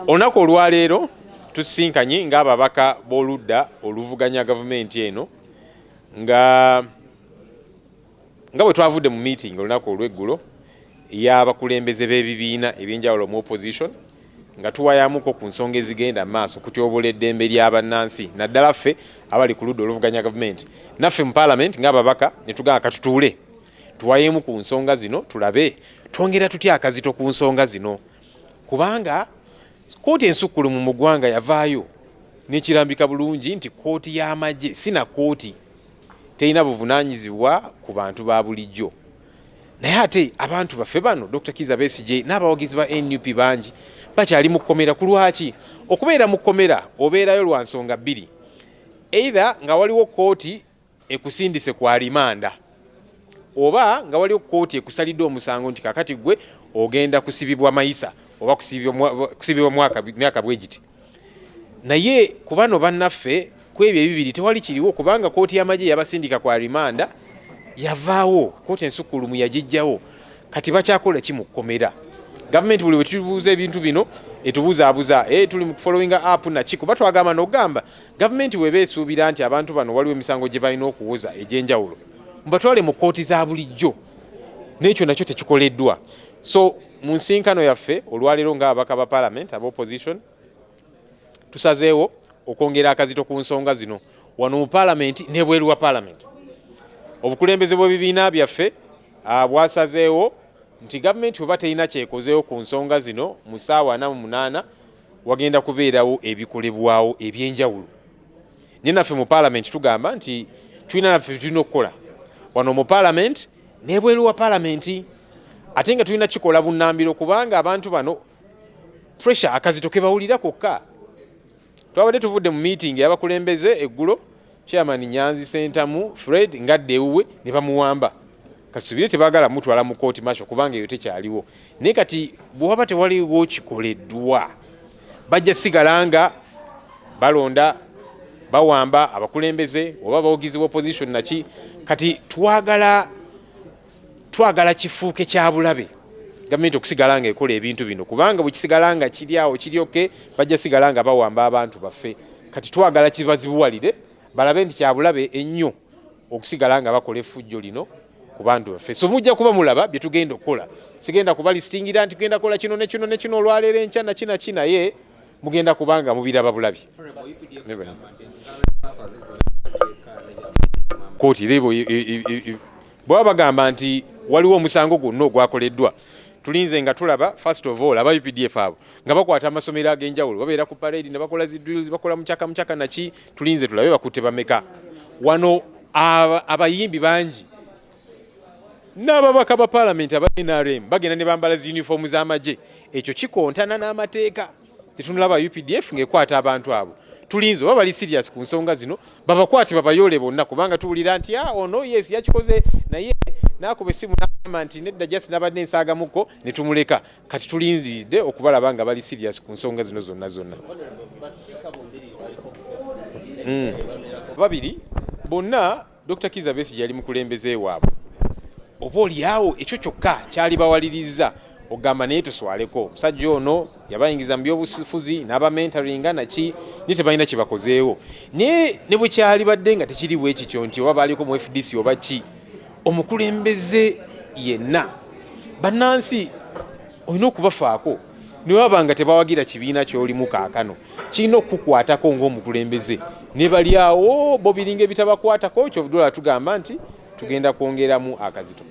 olunaku olwaleero tusinkanye ng'ababaka b'oludda oluvuganya gavumenti eno nga bwe twavudde mu meeting olunaku olw'eggulo y'abakulembeze b'ebibiina ebyenjawulo mu opposition nga tuwayamuko ku nsonga ezigenda mu maaso kutyobola eddembe ly'abannansi naddala ffe abali ku ludda oluvuganya gavumenti naffe mu parliament ng'ababaka ne tugamba katutuule tuwayemu ku nsonga zino tulabe twongera tutya akazito ku nsonga zino kubanga kooti ensukkulumu mu ggwanga yavaayo n'ekirambika bulungi nti kooti y'amagye sina kooti terina buvunaanyizibwa ku bantu ba bulijjo naye ate abantu baffe bano Dr. Kizza Besigye n'abawagizi ba NUP bangi bakyali mu kkomera ku lwaki okubeera mu kkomera obeerayo lwa nsonga bbiri either nga waliwo kooti ekusindise kwa rimanda oba nga waliwo kooti ekusalidde omusango nti kakati gwe ogenda kusibibwa mayisa oba kusibibwa myaka bwe giti naye ku bano bannaffe ku ebyo ebibiri tewali kiriwo kubanga kooti y'amagye yabasindika kwa rimanda yavaawo kooti ensukkulumu yagijjawo kati bakyakola ki mu kkomera gavumenti buli bwe tubuuza ebintu bino etubuzaabuza tuli mu following up naki kuba twagamba n'okugamba gavumenti weba esuubira nti abantu bano waliwo emisango gye balina okuwoza egy'enjawulo mubatwale mu kooti za bulijjo n'ekyo nakyo tekikoleddwa so mu nsinkano yaffe olwaleero ng'ababaka ba parliament aba opposition tusazeewo okwongera akazito ku nsonga zino wano mu parliament n'ebweru wa parliament obukulembeze bw'ebibiina byaffe bwasazeewo nti gavumenti bweba terina kyekozeewo ku nsonga zino mu ssaawa 48 wagenda kubeerawo ebikolebwawo ebyenjawulo nye naffe mu parliament tugamba nti tulina naffe tulina okukola wano mu parliament n'ebweru wa parliament ate nga tulina kikola bunnambiro kubanga abantu bano pressure akazito ke bawulira kokka twabadde tuvudde mu meeting y'abakulembeze eggulo chairman Nyanzi Sentamu Fred ngadde ewuwe ne bamuwamba kati subire tebaagala mutwala mu kooti masho kubanga eyo tekyaliwo naye kati bw'oba tewaliwo kikoleddwa bajja sigalanga balonda bawamba abakulembeze oba abawagizi b'opposition naki kati twagala kifuuke kya bulabe gavumenti okusigalanga ekola ebintu bino kubanga bwe kisigalanga kiri awo kiryoke bajja sigalanga bawamba abantu baffe kati twagala kibazibuwalire balabe nti kya bulabe ennyo okusigalanga bakola effujjo lino ku bantu baffe so mujja kuba mulaba bye tugenda okukola sigenda kuba listingira nti tugenda kukola kino ne kino ne kino olwaleero enkya na kina ye mugenda kubanga mubiraba bulabi kooti lebo bwaba bagamba nti waliwo omusango gwonna ogwakoleddwa tulinze nga tulaba first of all aba UPDF abo nga bakwata amasomero ag'enjawulo babeera ku parade ne bakola zidrills bakola mukyaka naki tulinze tulabe bakutte bameka wano abayimbi bangi n'ababaka ba parliament aba NRM bagenda ne bambala zi uniform z'amagye ekyo kikontana n'amateeka tetunulaba UPDF ng'ekwata abantu abo tulinze oba bali serious ku nsonga zino babakwate babayole bonna kubanga tuwulira nti ono yes yakikoze naye nakuba essimu n'agamba nti nedda just nabadde nsagamuko ne tumuleka kati tulinziridde okubalaba nga bali serious ku nsonga zino zonna babiri bonna Dr. Kizza Besigye yali mukulembeze waabwe oba oliawo ekyo kyokka kyali bawaliriza ogamba naye tuswaleko omusajja ono yabayingiza mu byobufuzi n'abamentaringa naki naye tebalina kyebakozeewo naye ne bwe kyali badde nga tekiriwo ekikyo nti oba baaliko mu FDC oba ki omukulembeze yenna bannansi olina okubafaako ne waba nga tebawagira kibiina ky'olimu kaakano kirina okukukwatako ng'omukulembeze ne bali awo bo biringa ebitabakwatako kyovuddala tugamba nti tugenda kwongeramu akazito